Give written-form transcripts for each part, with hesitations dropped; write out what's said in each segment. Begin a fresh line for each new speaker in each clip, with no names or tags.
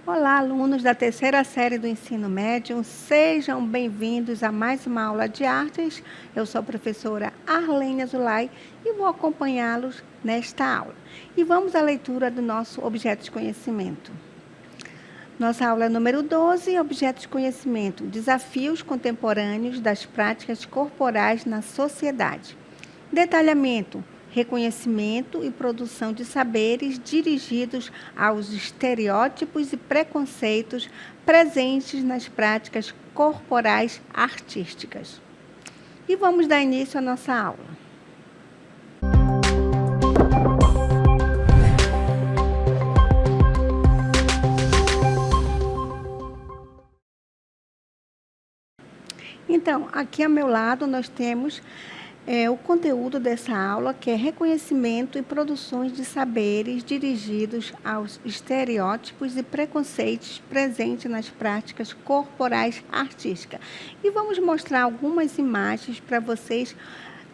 Olá, alunos da terceira série do ensino médio, sejam bem-vindos a mais uma aula de artes. Eu sou a professora Arlene Azulay e vou acompanhá-los nesta aula. E vamos à leitura do nosso objeto de conhecimento. Nossa aula número 12, objeto de conhecimento, desafios contemporâneos das práticas corporais na sociedade. Detalhamento, reconhecimento e produção de saberes dirigidos aos estereótipos e preconceitos presentes nas práticas corporais artísticas. E vamos dar início à nossa aula. Então, aqui ao meu lado nós temos o conteúdo dessa aula, que é reconhecimento e produções de saberes dirigidos aos estereótipos e preconceitos presentes nas práticas corporais artísticas. E vamos mostrar algumas imagens para vocês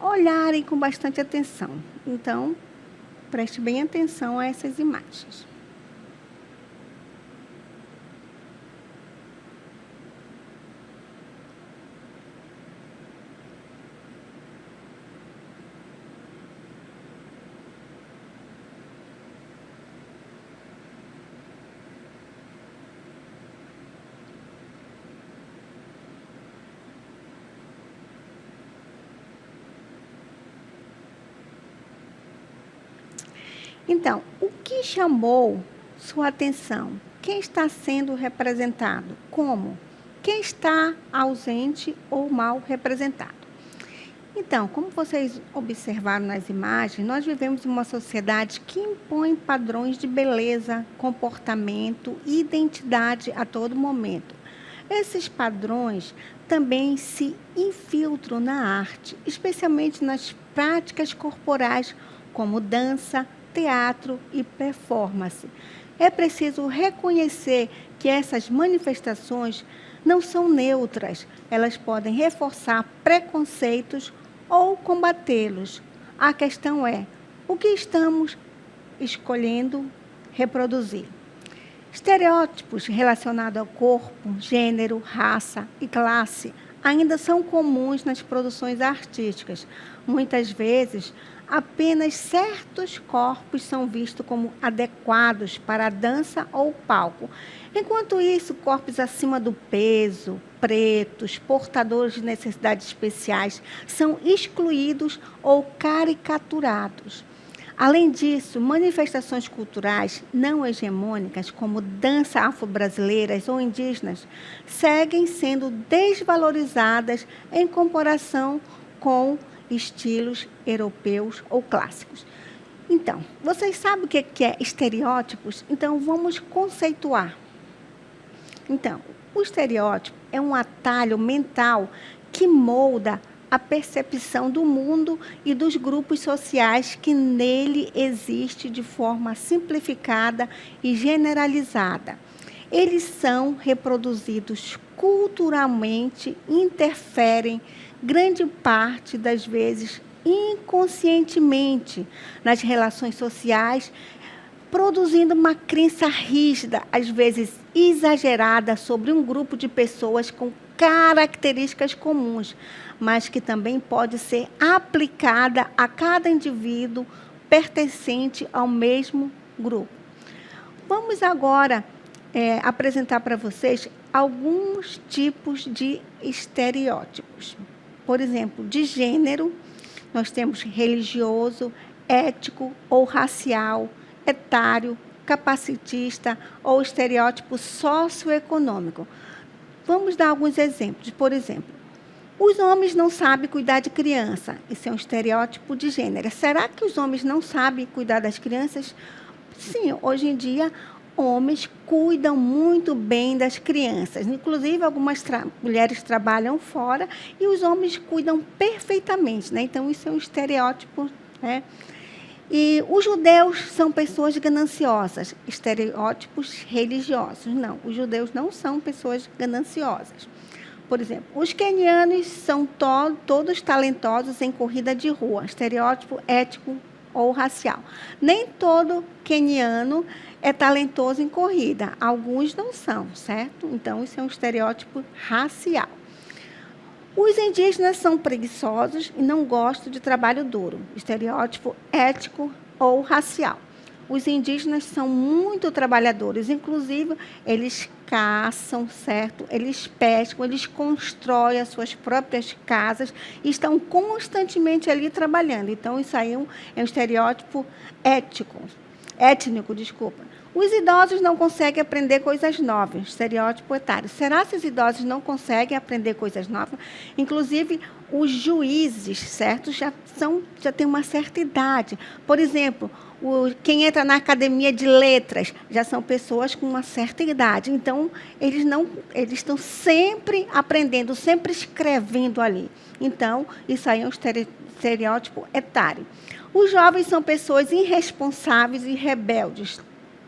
olharem com bastante atenção. Então, preste bem atenção a essas imagens. Então, o que chamou sua atenção? Quem está sendo representado? Como? Quem está ausente ou mal representado? Então, como vocês observaram nas imagens, nós vivemos em uma sociedade que impõe padrões de beleza, comportamento e identidade a todo momento. Esses padrões também se infiltram na arte, especialmente nas práticas corporais, como dança, teatro e performance. É preciso reconhecer que essas manifestações não são neutras, elas podem reforçar preconceitos ou combatê-los. A questão é, o que estamos escolhendo reproduzir? Estereótipos relacionados ao corpo, gênero, raça e classe ainda são comuns nas produções artísticas. Muitas vezes, apenas certos corpos são vistos como adequados para a dança ou palco. Enquanto isso, corpos acima do peso, pretos, portadores de necessidades especiais, são excluídos ou caricaturados. Além disso, manifestações culturais não hegemônicas, como dança afro-brasileiras ou indígenas, seguem sendo desvalorizadas em comparação com estilos europeus ou clássicos. Então, vocês sabem o que é estereótipos? Então, vamos conceituar. Então, o estereótipo é um atalho mental que molda a percepção do mundo e dos grupos sociais que nele existe de forma simplificada e generalizada. Eles são reproduzidos culturalmente, interferem grande parte das vezes inconscientemente nas relações sociais, produzindo uma crença rígida, às vezes exagerada, sobre um grupo de pessoas com características comuns, mas que também pode ser aplicada a cada indivíduo pertencente ao mesmo grupo. Vamos agora apresentar para vocês alguns tipos de estereótipos. Por exemplo, de gênero, nós temos religioso, ético ou racial, etário, capacitista ou estereótipo socioeconômico. Vamos dar alguns exemplos. Por exemplo, os homens não sabem cuidar de criança. Isso é um estereótipo de gênero. Será que os homens não sabem cuidar das crianças? Sim, hoje em dia, homens cuidam muito bem das crianças. Inclusive, algumas mulheres trabalham fora e os homens cuidam perfeitamente, né? Então, isso é um estereótipo, né? E os judeus são pessoas gananciosas, estereótipos religiosos. Não, os judeus não são pessoas gananciosas. Por exemplo, os quenianos são todos talentosos em corrida de rua, estereótipo ético ou racial. Nem todo queniano é talentoso em corrida, alguns não são, certo? Então, isso é um estereótipo racial. Os indígenas são preguiçosos e não gostam de trabalho duro, estereótipo ético ou racial. Os indígenas são muito trabalhadores, inclusive eles caçam, certo? Eles pescam, eles constroem as suas próprias casas e estão constantemente ali trabalhando. Então, isso aí é um estereótipo étnico, desculpa. Os idosos não conseguem aprender coisas novas, estereótipo etário. Será que os idosos não conseguem aprender coisas novas? Inclusive, os juízes, certo, já têm uma certa idade. Por exemplo, quem entra na academia de letras já são pessoas com uma certa idade. Então, eles estão sempre aprendendo, sempre escrevendo ali. Então, isso aí é um estereótipo etário. Os jovens são pessoas irresponsáveis e rebeldes,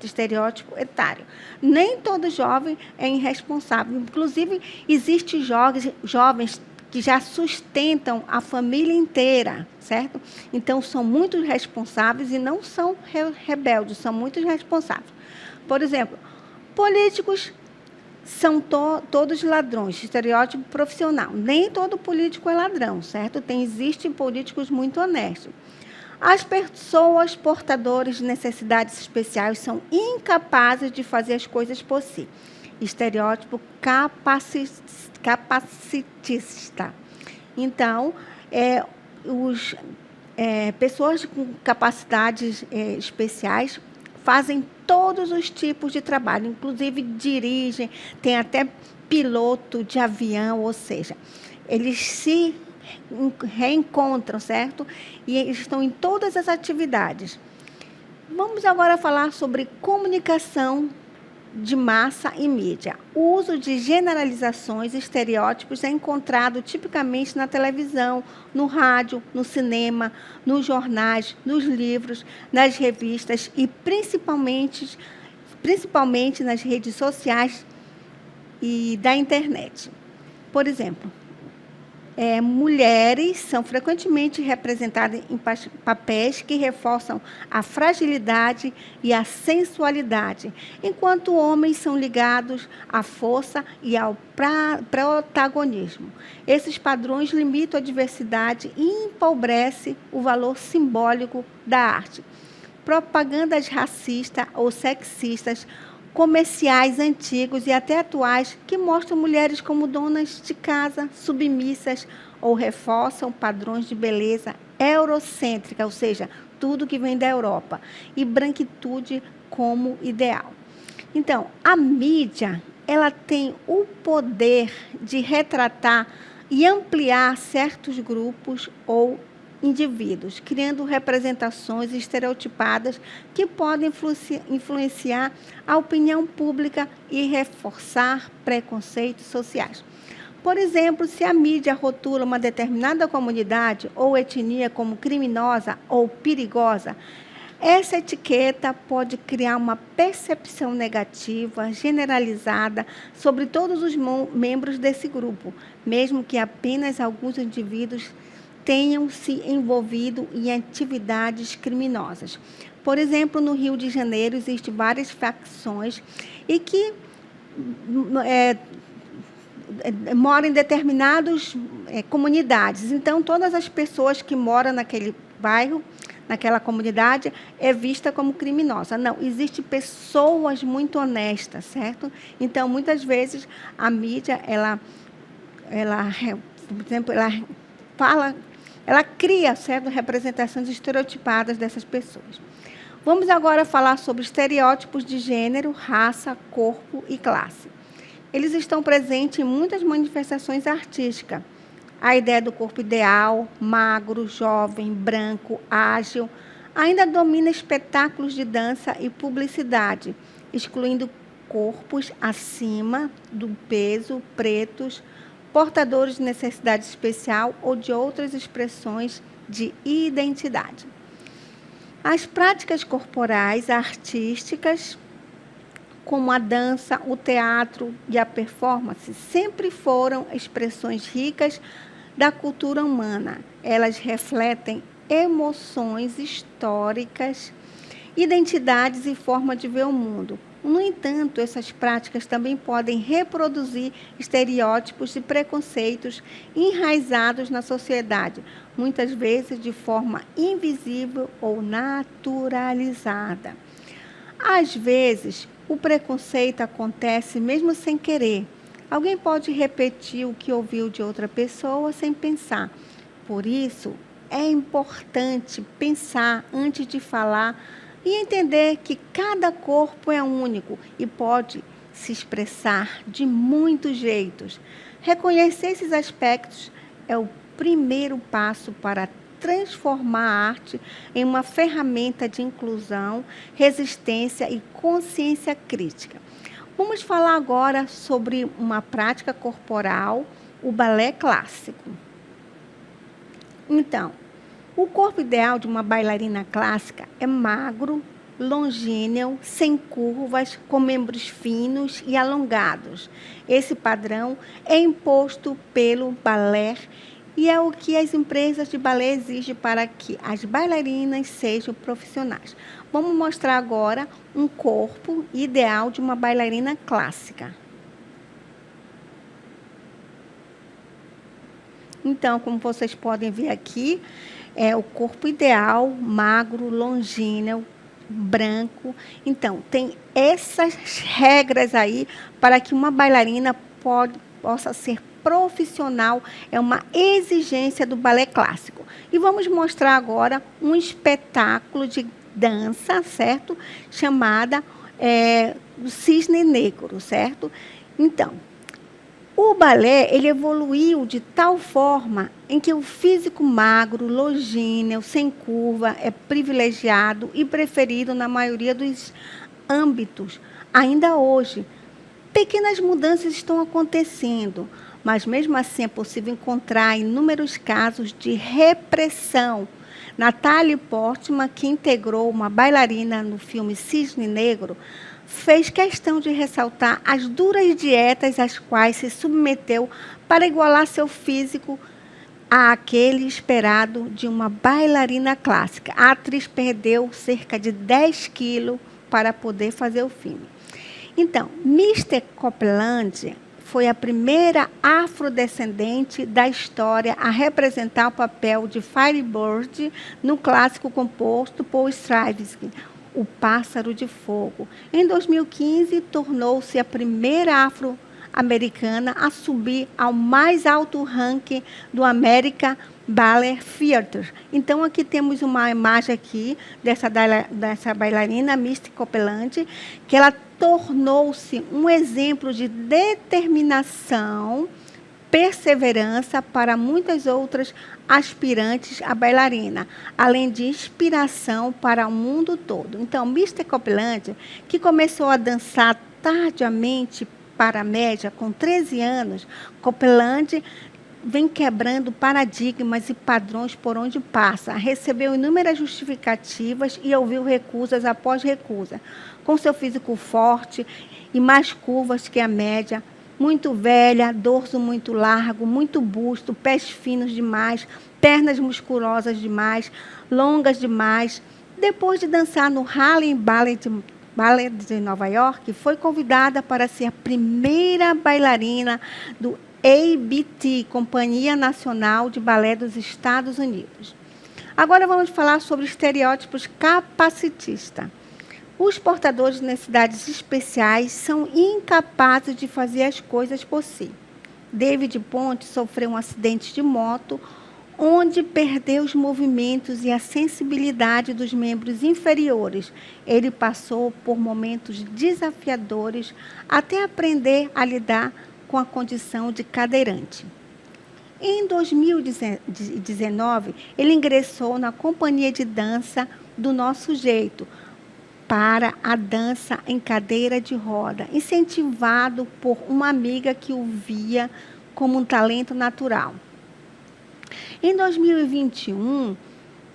estereótipo etário. Nem todo jovem é irresponsável. Inclusive, existem jovens que já sustentam a família inteira, certo? Então, são muito responsáveis e não são rebeldes, são muito responsáveis. Por exemplo, políticos são todos ladrões, estereótipo profissional. Nem todo político é ladrão, certo? Existem políticos muito honestos. As pessoas portadoras de necessidades especiais são incapazes de fazer as coisas por si. Estereótipo capacitista. Então, pessoas com capacidades especiais fazem todos os tipos de trabalho, inclusive dirigem, tem até piloto de avião, ou seja, eles se reencontram, certo? E eles estão em todas as atividades. Vamos agora falar sobre comunicação de massa e mídia. O uso de generalizações e estereótipos é encontrado tipicamente na televisão, no rádio, no cinema, nos jornais, nos livros, nas revistas e principalmente nas redes sociais e da internet. Por exemplo, mulheres são frequentemente representadas em papéis que reforçam a fragilidade e a sensualidade, enquanto homens são ligados à força e ao protagonismo. Esses padrões limitam a diversidade e empobrecem o valor simbólico da arte. Propagandas racistas ou sexistas, comerciais antigos e até atuais que mostram mulheres como donas de casa, submissas, ou reforçam padrões de beleza eurocêntrica, ou seja, tudo que vem da Europa, e branquitude como ideal. Então, a mídia, ela tem o poder de retratar e ampliar certos grupos ou indivíduos, criando representações estereotipadas que podem influenciar a opinião pública e reforçar preconceitos sociais. Por exemplo, se a mídia rotula uma determinada comunidade ou etnia como criminosa ou perigosa, essa etiqueta pode criar uma percepção negativa, generalizada, sobre todos os membros desse grupo, mesmo que apenas alguns indivíduos tenham se envolvido em atividades criminosas. Por exemplo, no Rio de Janeiro, existem várias facções e que moram em determinadas comunidades. Então, todas as pessoas que moram naquele bairro, naquela comunidade, é vista como criminosa. Não, existem pessoas muito honestas, certo? Então, muitas vezes, a mídia, por exemplo, ela cria, certo, representações estereotipadas dessas pessoas. Vamos agora falar sobre estereótipos de gênero, raça, corpo e classe. Eles estão presentes em muitas manifestações artísticas. A ideia do corpo ideal, magro, jovem, branco, ágil, ainda domina espetáculos de dança e publicidade, excluindo corpos acima do peso, pretos, portadores de necessidade especial ou de outras expressões de identidade. As práticas corporais artísticas, como a dança, o teatro e a performance, sempre foram expressões ricas da cultura humana. Elas refletem emoções históricas, identidades e forma de ver o mundo. No entanto, essas práticas também podem reproduzir estereótipos e preconceitos enraizados na sociedade, muitas vezes de forma invisível ou naturalizada. Às vezes, o preconceito acontece mesmo sem querer. Alguém pode repetir o que ouviu de outra pessoa sem pensar. Por isso, é importante pensar antes de falar e entender que cada corpo é único e pode se expressar de muitos jeitos. Reconhecer esses aspectos é o primeiro passo para transformar a arte em uma ferramenta de inclusão, resistência e consciência crítica. Vamos falar agora sobre uma prática corporal, o balé clássico. Então, o corpo ideal de uma bailarina clássica é magro, longíneo, sem curvas, com membros finos e alongados. Esse padrão é imposto pelo balé e é o que as empresas de balé exigem para que as bailarinas sejam profissionais. Vamos mostrar agora um corpo ideal de uma bailarina clássica. Então, como vocês podem ver aqui, é o corpo ideal, magro, longíneo, branco. Então, tem essas regras aí para que uma bailarina possa ser profissional, é uma exigência do balé clássico. E vamos mostrar agora um espetáculo de dança, certo? Chamada o Cisne Negro, certo? Então, o balé ele evoluiu de tal forma em que o físico magro, longíneo, sem curva, é privilegiado e preferido na maioria dos âmbitos. Ainda hoje, pequenas mudanças estão acontecendo, mas mesmo assim é possível encontrar inúmeros casos de repressão. Natalie Portman, que integrou uma bailarina no filme Cisne Negro, fez questão de ressaltar as duras dietas às quais se submeteu para igualar seu físico àquele esperado de uma bailarina clássica. A atriz perdeu cerca de 10 quilos para poder fazer o filme. Então, Mr. Copeland foi a primeira afrodescendente da história a representar o papel de Firebird no clássico composto por Stravinsky, O Pássaro de Fogo. Em 2015, tornou-se a primeira afro-americana a subir ao mais alto ranking do American Ballet Theatre. Então, aqui temos uma imagem aqui dessa bailarina, Misty Copeland, que ela tornou-se um exemplo de determinação, perseverança para muitas outras aspirantes a bailarina, além de inspiração para o mundo todo. Então, Misty Copeland, que começou a dançar tardiamente para a média, com 13 anos, Copeland vem quebrando paradigmas e padrões por onde passa. Recebeu inúmeras justificativas e ouviu recusas após recusa. Com seu físico forte e mais curvas que a média, muito velha, dorso muito largo, muito busto, pés finos demais, pernas musculosas demais, longas demais. Depois de dançar no Harlem Ballet de Nova York, foi convidada para ser a primeira bailarina do ABT, Companhia Nacional de Balé dos Estados Unidos. Agora vamos falar sobre estereótipos capacitistas. Os portadores de necessidades especiais são incapazes de fazer as coisas por si. David Ponte sofreu um acidente de moto, onde perdeu os movimentos e a sensibilidade dos membros inferiores. Ele passou por momentos desafiadores até aprender a lidar com a condição de cadeirante. Em 2019, ele ingressou na companhia de dança do Nosso Jeito para a dança em cadeira de roda, incentivado por uma amiga que o via como um talento natural. Em 2021,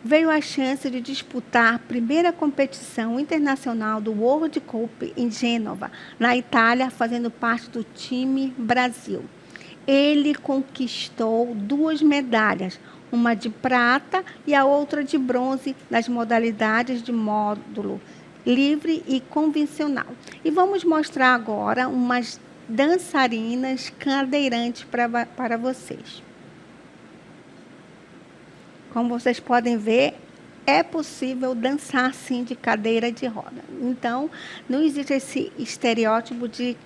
veio a chance de disputar a primeira competição internacional do World Cup em Gênova, na Itália, fazendo parte do time Brasil. Ele conquistou 2 medalhas, uma de prata e a outra de bronze, nas modalidades de módulo livre e convencional. E vamos mostrar agora umas dançarinas cadeirantes para vocês. Como vocês podem ver, é possível dançar sim de cadeira de roda. Então, não existe esse estereótipo de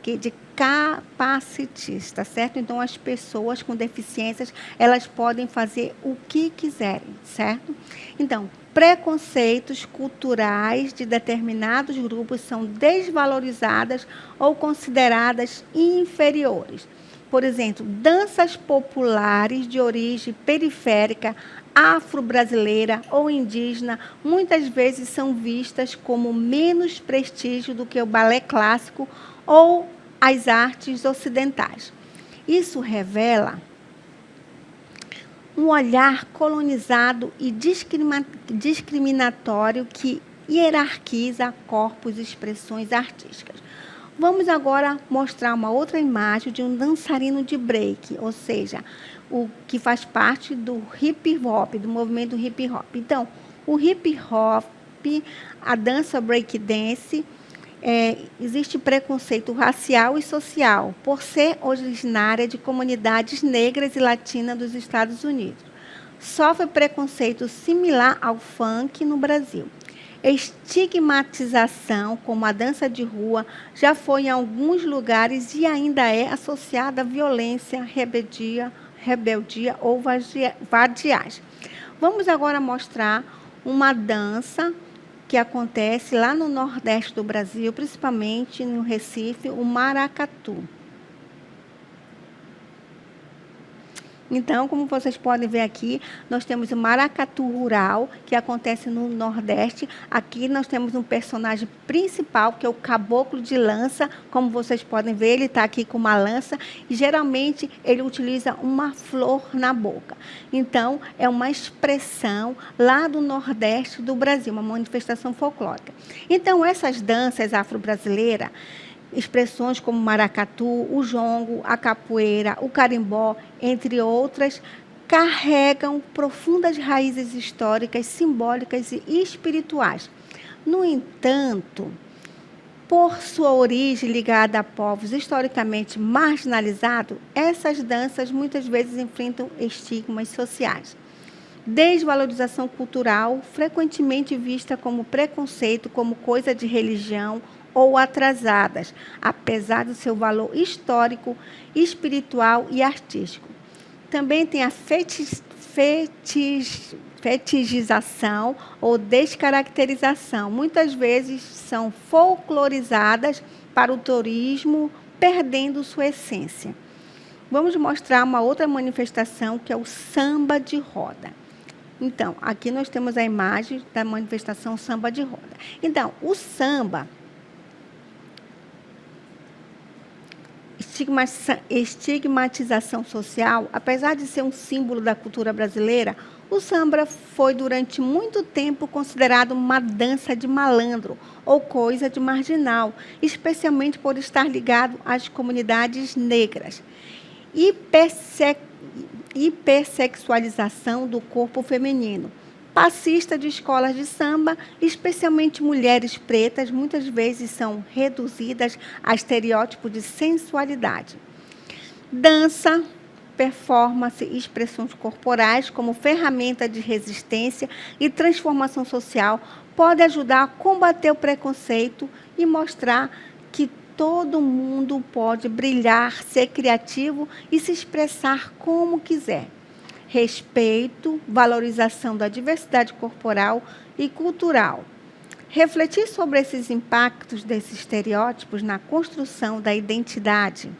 capacitista, certo? Então, as pessoas com deficiências, elas podem fazer o que quiserem, certo? Então, preconceitos culturais de determinados grupos são desvalorizadas ou consideradas inferiores. Por exemplo, danças populares de origem periférica, afro-brasileira ou indígena, muitas vezes são vistas como menos prestígio do que o balé clássico ou as artes ocidentais. Isso revela um olhar colonizado e discriminatório que hierarquiza corpos e expressões artísticas. Vamos agora mostrar uma outra imagem de um dançarino de break, ou seja, o que faz parte do hip hop, do movimento hip hop. Então, o hip hop, a dança break dance, existe preconceito racial e social, por ser originária de comunidades negras e latinas dos Estados Unidos. Sofre preconceito similar ao funk no Brasil. Estigmatização, como a dança de rua, já foi em alguns lugares e ainda é associada à violência, rebeldia ou vadiagem. Vamos agora mostrar uma dança que acontece lá no Nordeste do Brasil, principalmente no Recife, o maracatu. Então, como vocês podem ver aqui, nós temos o maracatu rural, que acontece no Nordeste. Aqui nós temos um personagem principal, que é o caboclo de lança. Como vocês podem ver, ele está aqui com uma lança e geralmente ele utiliza uma flor na boca. Então, é uma expressão lá do Nordeste do Brasil, uma manifestação folclórica. Então, essas danças afro-brasileiras, expressões como o maracatu, o jongo, a capoeira, o carimbó, entre outras, carregam profundas raízes históricas, simbólicas e espirituais. No entanto, por sua origem ligada a povos historicamente marginalizados, essas danças muitas vezes enfrentam estigmas sociais. Desvalorização cultural, frequentemente vista como preconceito, como coisa de religião ou atrasadas, apesar do seu valor histórico, espiritual e artístico. Também tem a fetichização ou descaracterização. Muitas vezes são folclorizadas para o turismo, perdendo sua essência. Vamos mostrar uma outra manifestação, que é o samba de roda. Então, aqui nós temos a imagem da manifestação samba de roda. Então, o samba, estigmatização social, apesar de ser um símbolo da cultura brasileira, o samba foi durante muito tempo considerado uma dança de malandro ou coisa de marginal, especialmente por estar ligado às comunidades negras. Hipersexualização do corpo feminino. Passista de escolas de samba, especialmente mulheres pretas, muitas vezes são reduzidas a estereótipos de sensualidade. Dança, performance e expressões corporais como ferramenta de resistência e transformação social pode ajudar a combater o preconceito e mostrar que todo mundo pode brilhar, ser criativo e se expressar como quiser. Respeito, valorização da diversidade corporal e cultural. Refletir sobre esses impactos desses estereótipos na construção da identidade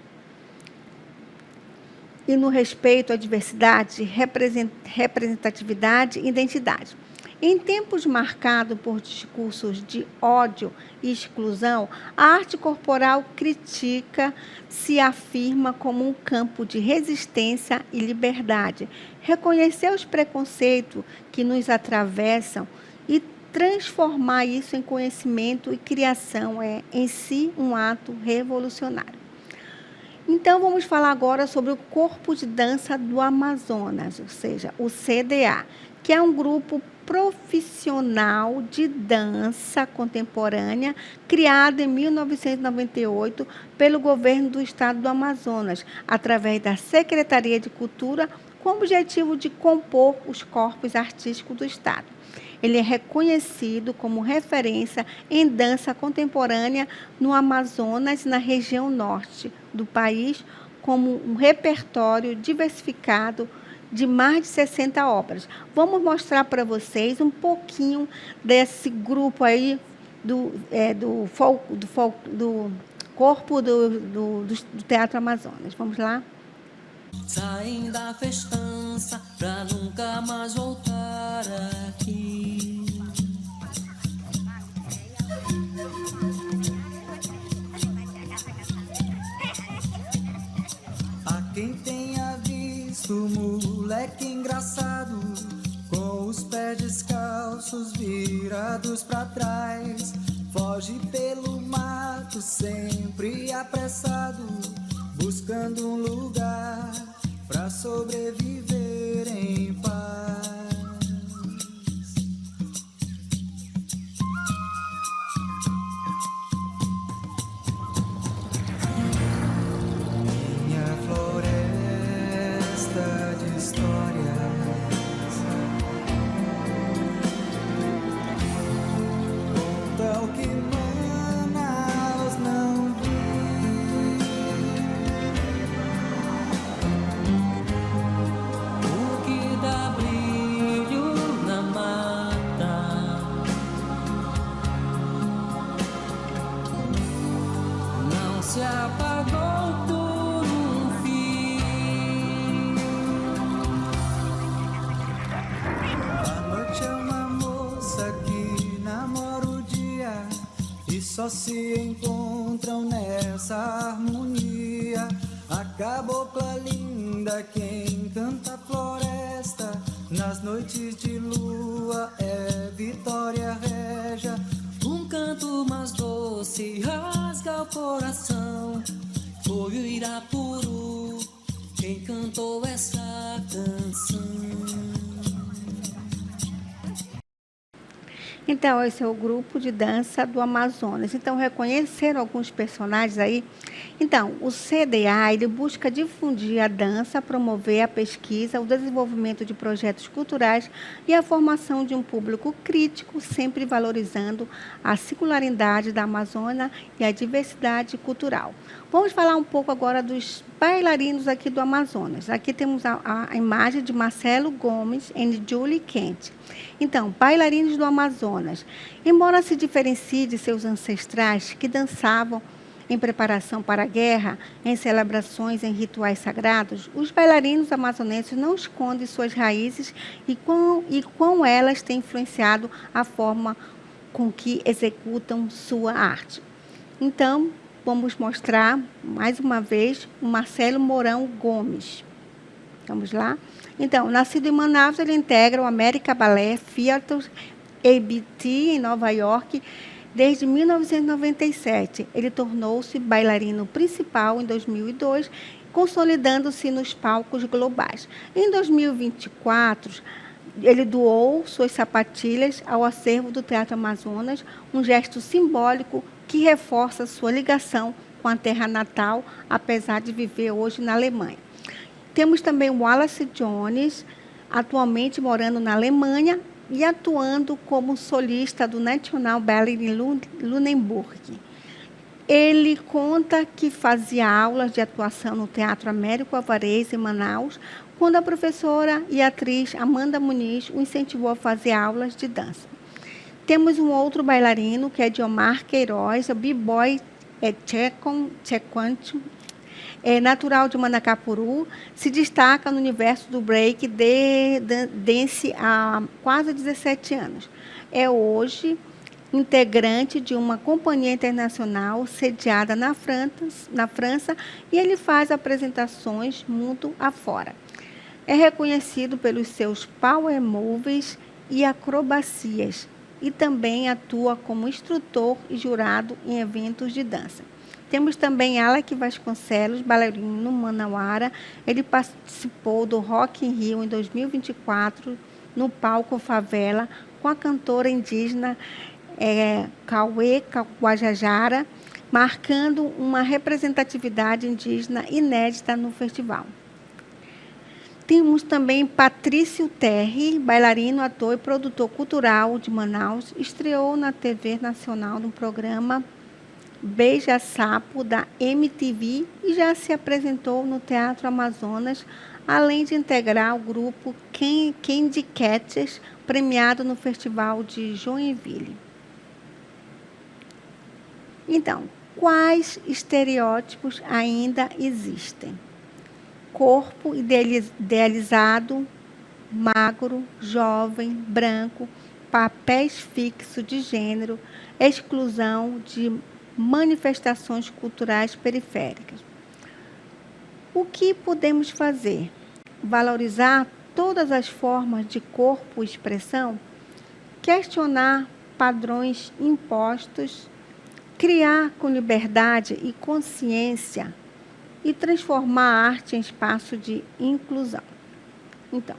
e no respeito à diversidade, representatividade e identidade. Em tempos marcados por discursos de ódio e exclusão, a arte corporal critica se afirma como um campo de resistência e liberdade. Reconhecer os preconceitos que nos atravessam e transformar isso em conhecimento e criação é, em si, um ato revolucionário. Então, vamos falar agora sobre o Corpo de Dança do Amazonas, ou seja, o CDA, que é um grupo profissional de dança contemporânea criado em 1998 pelo governo do estado do Amazonas, através da Secretaria de Cultura, com o objetivo de compor os corpos artísticos do estado. Ele é reconhecido como referência em dança contemporânea no Amazonas, na região norte do país, como um repertório diversificado de mais de 60 obras. Vamos mostrar para vocês um pouquinho desse grupo aí do corpo do Teatro Amazonas. Vamos lá?
Saem da festança pra nunca mais voltar aqui. A quem tenha visto moleque engraçado, com os pés descalços virados pra trás, foge pelo mato sempre apressado, buscando um lugar pra sobreviver em paz. Minha floresta de histórias conta o que Manaus não se apagou por um fio. A noite é uma moça que namora o dia e só se encontram nessa harmonia. A cabocla linda quem canta a floresta nas noites de lua é Vitória Régia. Um canto mais doce rasga o coração. Foi o Irapuru quem cantou essa canção.
Então, esse é o grupo de dança do Amazonas. Então, reconheceram alguns personagens aí? Então, o CDA, ele busca difundir a dança, promover a pesquisa, o desenvolvimento de projetos culturais e a formação de um público crítico, sempre valorizando a singularidade da Amazônia e a diversidade cultural. Vamos falar um pouco agora dos bailarinos aqui do Amazonas. Aqui temos a imagem de Marcelo Gomes e Julie Kent. Então, bailarinos do Amazonas. Embora se diferencie de seus ancestrais que dançavam em preparação para a guerra, em celebrações, em rituais sagrados, os bailarinos amazonenses não escondem suas raízes e quão elas têm influenciado a forma com que executam sua arte. Então, vamos mostrar mais uma vez o Marcelo Mourão Gomes. Vamos lá? Então, nascido em Manaus, ele integra o América Ballet Theatre ABT em Nova York desde 1997. Ele tornou-se bailarino principal em 2002, consolidando-se nos palcos globais. Em 2024, ele doou suas sapatilhas ao acervo do Teatro Amazonas, um gesto simbólico que reforça sua ligação com a terra natal, apesar de viver hoje na Alemanha. Temos também o Wallace Jones, atualmente morando na Alemanha e atuando como solista do National Ballet em Luneburg. Ele conta que fazia aulas de atuação no Teatro Américo Alvarez, em Manaus, quando a professora e atriz Amanda Muniz o incentivou a fazer aulas de dança. Temos um outro bailarino, que é Diomar Queiroz, o b-boy Chequancho. É natural de Manacapuru, se destaca no universo do break dance há quase 17 anos. É hoje integrante de uma companhia internacional sediada na França, e ele faz apresentações mundo afora. É reconhecido pelos seus power moves e acrobacias e também atua como instrutor e jurado em eventos de dança. Temos também Alec Vasconcelos, bailarino manauara. Ele participou do Rock in Rio em 2024 no palco Favela com a cantora indígena Cauê Guajajara, marcando uma representatividade indígena inédita no festival. Temos também Patrício Terry, bailarino, ator e produtor cultural de Manaus, estreou na TV Nacional no programa Beija Sapo, da MTV, e já se apresentou no Teatro Amazonas, além de integrar o grupo Candy Cats, premiado no Festival de Joinville. Então, quais estereótipos ainda existem? Corpo idealizado, magro, jovem, branco, papéis fixos de gênero, exclusão de manifestações culturais periféricas. O que podemos fazer? Valorizar todas as formas de corpo e expressão, questionar padrões impostos, criar com liberdade e consciência e transformar a arte em espaço de inclusão. Então,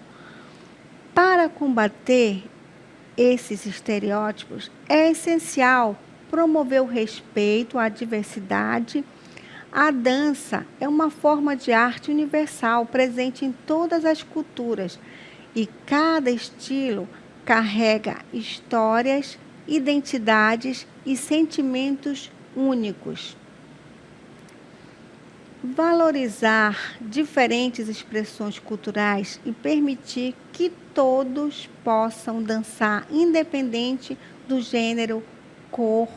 para combater esses estereótipos, é essencial promover o respeito à diversidade. A dança é uma forma de arte universal, presente em todas as culturas, e cada estilo carrega histórias, identidades e sentimentos únicos. Valorizar diferentes expressões culturais e permitir que todos possam dançar, independente do gênero, cor,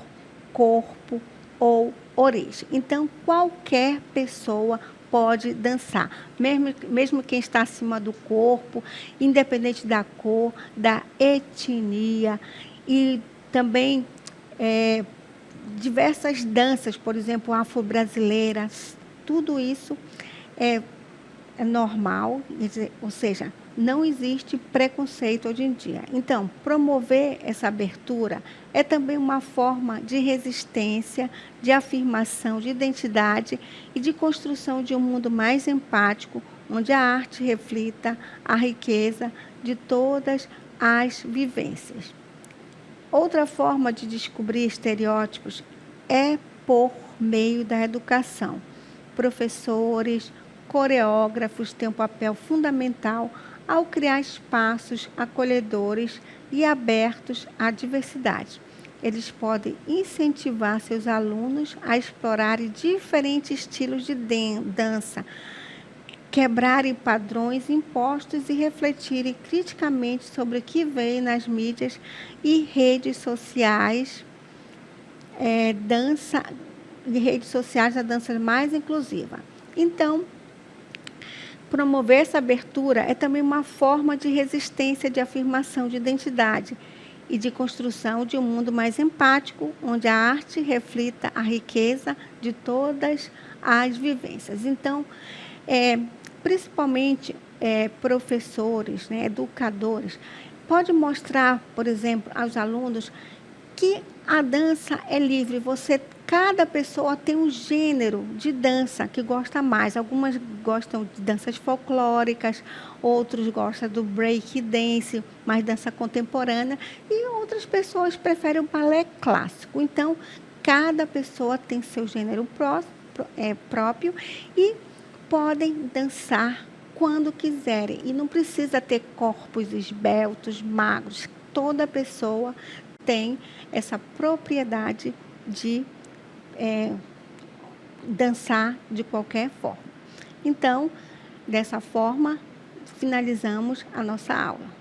corpo ou origem. Então, qualquer pessoa pode dançar, mesmo quem está acima do corpo, independente da cor, da etnia, e também diversas danças, por exemplo, afro-brasileiras. Tudo isso é normal, ou seja, não existe preconceito hoje em dia. Então, promover essa abertura é também uma forma de resistência, de afirmação de identidade e de construção de um mundo mais empático, onde a arte reflita a riqueza de todas as vivências. Outra forma de descobrir estereótipos é por meio da educação. Professores, coreógrafos têm um papel fundamental ao criar espaços acolhedores e abertos à diversidade. Eles podem incentivar seus alunos a explorarem diferentes estilos de dança, quebrarem padrões impostos e refletirem criticamente sobre o que vem nas mídias e redes sociais, redes sociais da dança mais inclusiva. Então, promover essa abertura é também uma forma de resistência, de afirmação de identidade e de construção de um mundo mais empático, onde a arte reflita a riqueza de todas as vivências. Então, principalmente professores, educadores, pode mostrar, por exemplo, aos alunos que a dança é livre. Cada pessoa tem um gênero de dança que gosta mais. Algumas gostam de danças folclóricas, outros gostam do break dance, mais dança contemporânea, e outras pessoas preferem o balé clássico. Então, cada pessoa tem seu gênero próprio e podem dançar quando quiserem. E não precisa ter corpos esbeltos, magros. Toda pessoa tem essa propriedade de dançar de qualquer forma. Então, dessa forma, finalizamos a nossa aula.